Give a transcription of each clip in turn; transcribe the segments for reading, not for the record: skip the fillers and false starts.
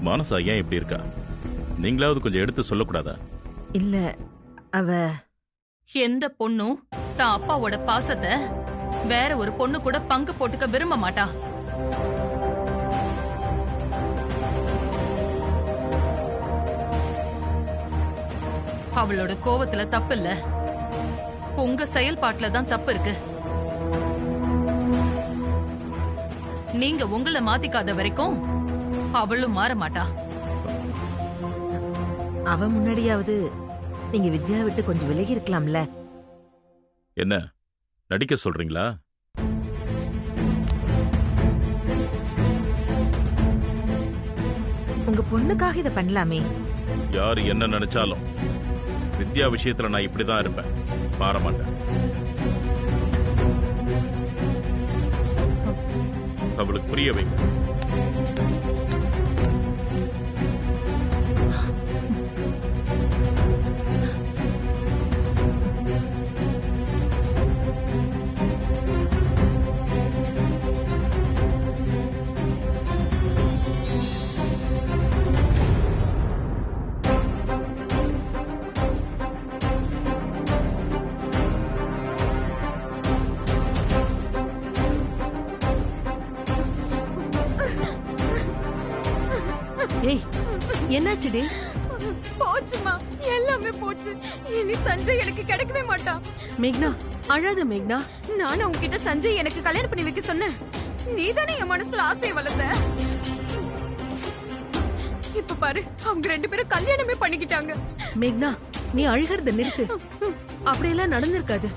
மானசா ஏன் இப்படி இருக்கா? நீங்களாவது கொஞ்சம் எடுத்து சொல்லக்கூடாதா? இல்ல, அவ எந்த பொண்ணும் தான் அப்பாவோட பாசத்தை வேற ஒரு பொண்ணு கூட பங்கு போட்டுக்க விரும்ப மாட்டா. அவளோட கோவத்துல தப்பு இல்ல, உங்க செயல்பாட்டுல தான் தப்பு இருக்கு. நீங்க உங்களை மாத்திக்காத வரைக்கும் அவளும் மாற மாட்டா. அவ முன்னாடியாவது நீங்க வித்யா விட்டு கொஞ்சம் விலகி இருக்கலாம்ல. என்ன நடிக்க சொல்றீங்களா? உங்க பொண்ணுக்காக இத பண்ணலாமே. யாரு என்ன நினைச்சாலும் வித்யா விஷயத்துல நான் இப்படிதான் இருப்பேன், மாற மாட்டேன். அவளுக்கு புரிய வைங்க. ஏய், என்னாச்சுடி? போச்சுமா, எல்லாமே போச்சு. இனி சஞ்சய் எனக்கு கிடைக்கவே மாட்டான். மேக்னா, அழாத மேக்னா. நான் உன்கிட்ட சஞ்சய் எனக்கு கல்யாணம் பண்ணி வைக்க சொன்னேன். நீதானே என் மனசுல ஆசையை வளர்த்த. இப்ப பாரு, அவங்க 2 பேரும் கல்யாணமே பண்ணிக்கிட்டாங்க. மேக்னா, நீ அழுகிறத நிறுத்து. அப்படியெல்லாம் நடந்திருக்காது.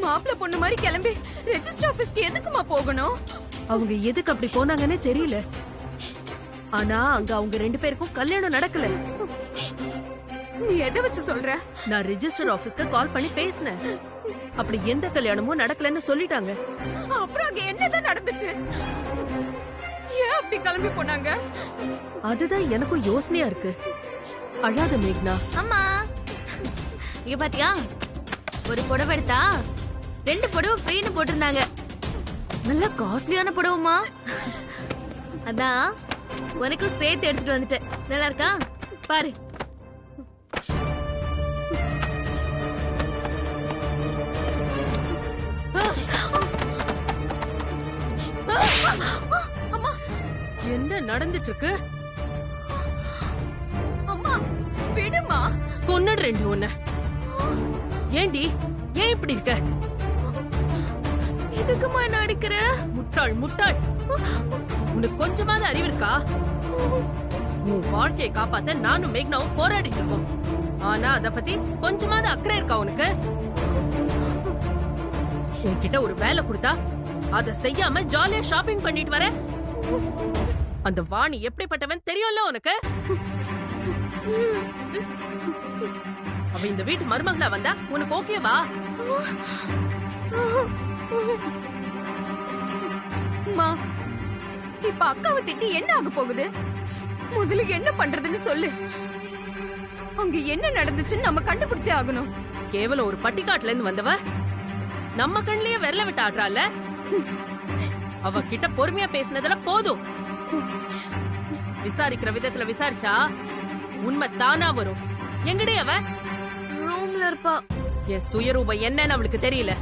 மாப்பிள்ள பொண்ணு மாதிரி கிளம்பி ரெஜிஸ்டர் ஆபீஸ்க்கு எதுக்குமா போகணும்? அவங்க எதுக்கு அப்படி போனாங்கன்னே தெரியல. ஆனா அங்க அவங்க 2 பேருக்கும் கல்யாணம் நடக்கல. நீ எதை வச்சு சொல்ற? நான் ரெஜிஸ்டர் ஆபீஸ்க்கு கால் பண்ணி பேசினேன். அப்படி எந்த கல்யாணமும் நடக்கலன்னு சொல்லிட்டாங்க. அப்புறம் அங்க என்னதான் நடந்துச்சு? ஏன் அப்படி கிளம்பி போனாங்க? அதுதான் எனக்கும் யோசனையா இருக்கு. அழாத மேக்னா. அம்மா, இங்க பாத்தியா? ஒரு புடவை எடுத்தா 2 புடவை ஃப்ரீன்னு போட்டிருந்தாங்க. நல்ல காஸ்ட்லியான புடவைமா. அதான் உனக்கும் சேர்த்து எடுத்துட்டு வந்துட்டேன். நல்லா இருக்கா பாரு. அம்மா, என்ன நடந்துட்டு இருக்கு? அம்மா விடுமா. கொன்னுடு 2 ஒண்ணு. ஏண்டி, ஏன் இப்படி இருக்க? எதுக்குமா என்ன அடிக்கிற? முட்டாள் முட்டாள். உனக்கு கொஞ்சமாவது அறிவு இருக்கா? உன் வாழ்க்கையை காப்பாத்த நானும் மேக்னாவும் போராடிட்டு இருக்கோம். ஆனா அத பத்தி கொஞ்சமாவது அக்கறை இருக்கா உனக்கு? உன்கிட்ட ஒரு வேலை கொடுத்தா அத செய்யாம ஜாலியா ஷாப்பிங் பண்ணிட்டு வர. அந்த வாணி எப்படிப்பட்டவன் தெரியும்ல உனக்கு? அவ இந்த வீட்டு மருமகளா வந்தா உனக்கு ஓகேவா? அம்மா, இப்ப அக்காவை திட்டி என்ன ஆக போகுது? முதல்ல என்ன பண்றதுன்னு சொல்லு. அங்க என்ன நடந்துச்சுன்னு நம்ம கண்டுபிடிச்சே ஆகணும். கேவலம் ஒரு பட்டிக்காட்டுல இருந்து வந்தவ நம்ம கண்ணிலேயே விரல விட்டு ஆடுறாள். அவ கிட்ட பொறுமையா பேசினதுல போதும். விசாரிக்கிற விதத்துல விசாரிச்சா உண்மை தானா வரும். எங்கடி அவ? ரூம்ல இருப்பா. என் சுயரூபம் என்னன்னு அவளுக்கு தெரியல.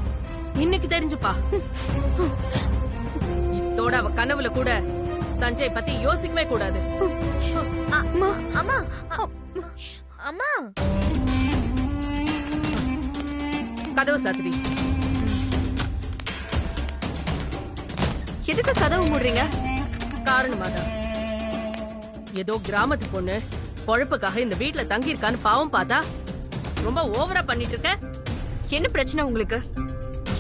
இன்னைக்கு தெரிஞ்சுப்பா. இத்தோட அவ கனவுல கூட சஞ்சய் பத்தி யோசிக்கவே கூடாது. அம்மா, அம்மா, அம்மா. கதவு சாத்துடி. எதுக்கு கதவு மூடுறீங்க? காரணமாதான். ஏதோ கிராமத்து பொண்ணு பொழப்புக்காக இந்த வீட்டுல தங்கி இருக்கான்னு பாவம் பார்த்தா ரொம்ப ஓவரா பண்ணிட்டு இருக்க. என்ன பிரச்சனை உங்களுக்கு?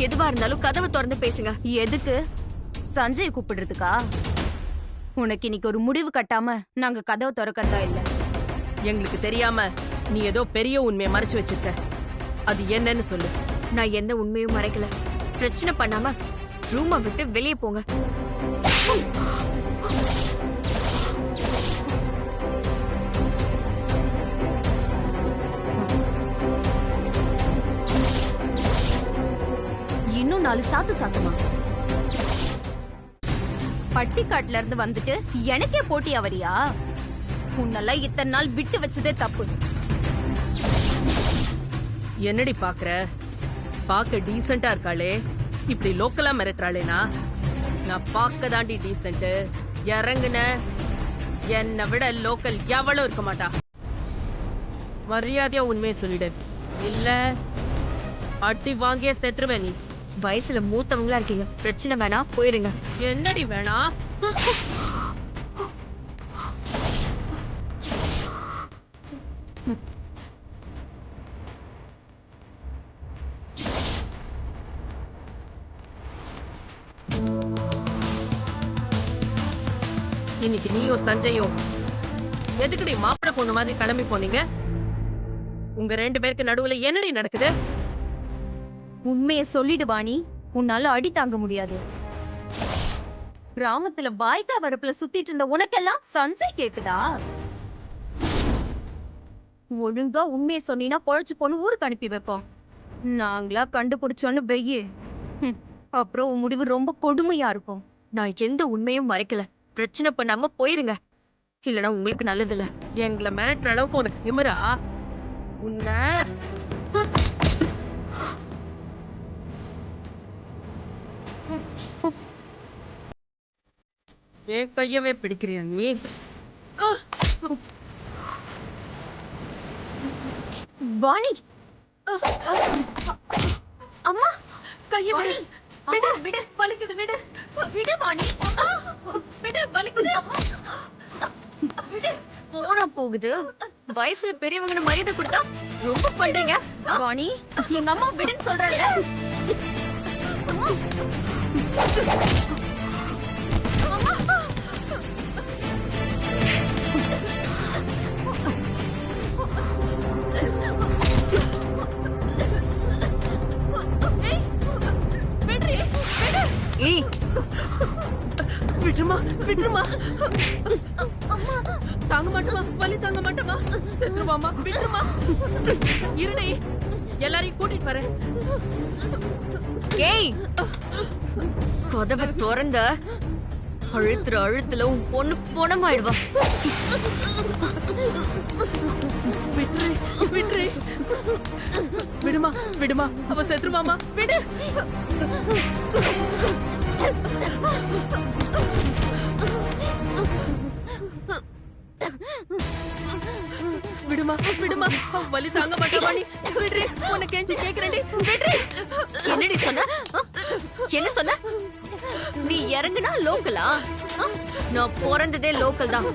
எதுவா இருந்தாலும் கதவை திறந்து பேசுங்க. எதுக்கு? சஞ்சய் கூப்பிடுறதுக்கா? உனக்கு இன்னைக்கு ஒரு முடிவு கட்டாம நாங்க கதவை திறக்கறதா இல்ல. எங்களுக்கு தெரியாம நீ ஏதோ பெரிய உண்மையை மறைச்சு வச்சிருக்க. அது என்னன்னு சொல்லு. நான் எந்த உண்மையும் மறைக்கல. பிரச்சனை பண்ணாம ரூமை விட்டு வெளியே போங்க. இன்னும் 4 சாத்து சாத்துமா? பட்டிக்காட்டுல இருந்து வந்துட்டு எனக்கே போட்டியா வரியா? உன்னெல்லாம் இத்தனை நாள் விட்டு வச்சதே தப்பு. என்னடி பாக்குற? பாக்க டீசென்ட்டா இருக்காளே, இப்படி லோக்கலா மிரட்டுறாளேனா? நான் பாக்க தாண்டி டீசென்ட். இறங்குன என்னை விட லோக்கல் எவ்வளவு இருக்க மாட்டா. மரியாதையா உண்மையை சொல்லிடு, இல்ல அடி வாங்கிய செத்துருவேன். நீ வயசுல மூத்தவங்களா இருக்கீங்க, பிரச்சனை வேணா போயிருங்க. என்னடி வேணா? இன்னைக்கு நீயும் சஞ்சயும் எதுக்குடி மாப்பிள்ளை பொண்ணு மாதிரி கிளம்பி போனீங்க? உங்க 2 பேருக்கு நடுவுல என்னடி நடக்குது? உண்மையை சொல்லிடு வாணி, உன்னால அடி தாங்க முடியாது. கிராமத்துல வாய்க்கா வரப்புல சுத்திட்டு இருந்த உனக்கெல்லாம் சஞ்சய் கேக்குதா? ஒழுங்கா உண்மையை சொன்னீனா பொழைச்சு பொண்ணு ஊருக்கு அனுப்பி வைப்போம். நாங்களா கண்டுபிடிச்சோன்னு வெய்யு, அப்புறம் உன் முடிவு ரொம்ப கொடுமையா இருக்கும். நான் எந்த உண்மையும் மறைக்கல, பிரச்சனை பண்ணாம போயிருங்க, இல்லனா உங்களுக்கு நல்லது இல்ல. எங்களை மிரட்டுற அளவுக்கு உனக்கு திமிரா? உன்னை என் கையவே பிடிக்கிறியா நீ? வாணி, அம்மா கைய விடு. விடு விடு, வலிக்குது, விடு விடு வாணி, விடு வலிக்குது, விடு. போனா போகுது, வயசுல பெரியவங்க மரியாதை கொடுத்தா ரொம்ப பண்றீங்க. வாணி, எங்க அம்மா விடுன்னு சொல்றல. ஏய், விட்டுருமா விட்டுருமா, தாங்க மாட்டோமா, வலி தாங்க மாட்டோமா, செத்துருவாமா, விட்டுருமா. இருடே, எல்லாரையும் கூட்டிட்டு வரேன். ஏய், கதவை திறந்த அழுத்துற அழுத்துல உன் பொண்ணு பொணமாயிடுவா. விட்டுரு விட்டுரு, விடுமா விடுமா, அவ செத்துருவாமா, விடு. விடுமா விடுமா, வலி தாங்க மாட்டா நீ, விடுறி. உன்னை கெஞ்சி கேக்குறேன்டி, விடுறி. என்னடி சொன்ன? என்ன சொன்ன? நீ இறங்குனா லோக்கலா? நான் பிறந்ததே லோக்கல் தான்.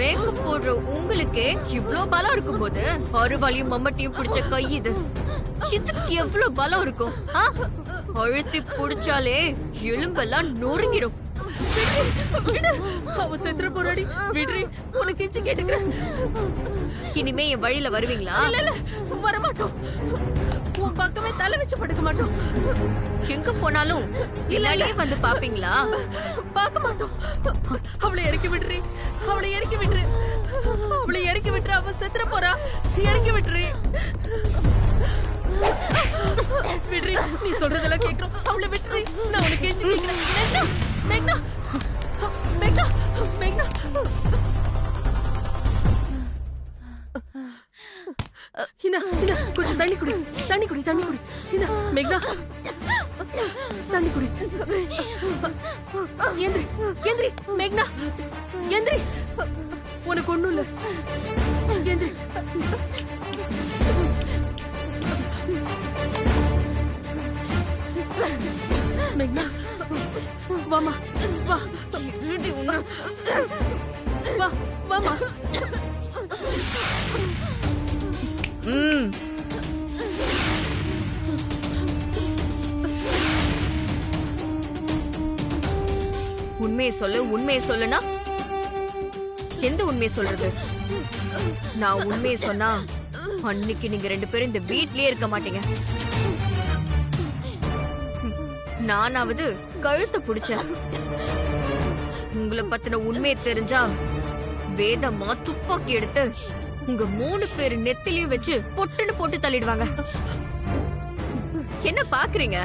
மேக்கப் போடுற உங்களுக்கு இவ்ளோ பலம் இருக்கும் போது அருவாளியும் மம்மட்டியும் பிடிச்ச கை இது, இதுக்கு எவ்வளவு பலம் இருக்கும்? அழுத்தி புடிச்சாலே எலும்பெல்லாம் நொறுங்கிடும். அவ செத்துற போறாடி, விடுறி. உனக்கு கெஞ்சி கேட்டுக்கிறேன். இனிமே என் வழியில வருவீங்களா? இல்ல இல்ல, வரமாட்டோம். உன் பக்கமே தலை வச்சு படுக்க மாட்டோம். எங்க போனாலும் இல்லாலே வந்து பாப்பீங்களா? பார்க்க மாட்டோம். அவளை இறக்கி விடுறி, அவளை இறக்கி விட்டுரு, அவளை இறக்கி விட்டுரு. அவ செத்துற போறா, இறக்கி விட்டுரு. விடுறி, நீ சொல்றதெல்லாம் கேக்குறோம். அவளை விட்டுரு, நான் உனக்கு கெஞ்சி கேக்குறேன். மேக்னா மேக்னா மேக்னா, இந்தா இந்தா, கொஞ்சம் தண்ணி குடி, தண்ணி குடி, தண்ணி குடி. இந்தா மேக்னா, தண்ணி குடி. எந்திரி எந்திரி மேக்னா, எந்திரி. உனக்கு ஒண்ணும் இல்ல, எந்திரி. மேக்னா, வாமா வா, வா வாமா. உண்மையை சொல்லு, உண்மையை சொல்லுனா எந்த உண்மையை சொல்றது? நான் உண்மையை சொன்னா அன்னைக்கு நீங்க 2 பேரும் இந்த வீட்லயே இருக்க மாட்டீங்க. நானாவது கழுத்தை புடிச்சேன். உங்களை பத்தின உண்மையை தெரிஞ்சா வேதமா துப்பாக்கி எடுத்து உங்க 3 பேரு நெத்திலையும் வச்சு பொட்டுன்னு போட்டு தள்ளிடுவாங்க. என்ன பாக்குறீங்க?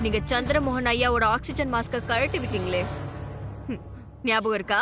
நீங்க சந்திரமோகன் ஐயாவோட ஆக்சிஜன் மாஸ்க கழட்டி விட்டீங்களே ஞாபகம் இருக்கா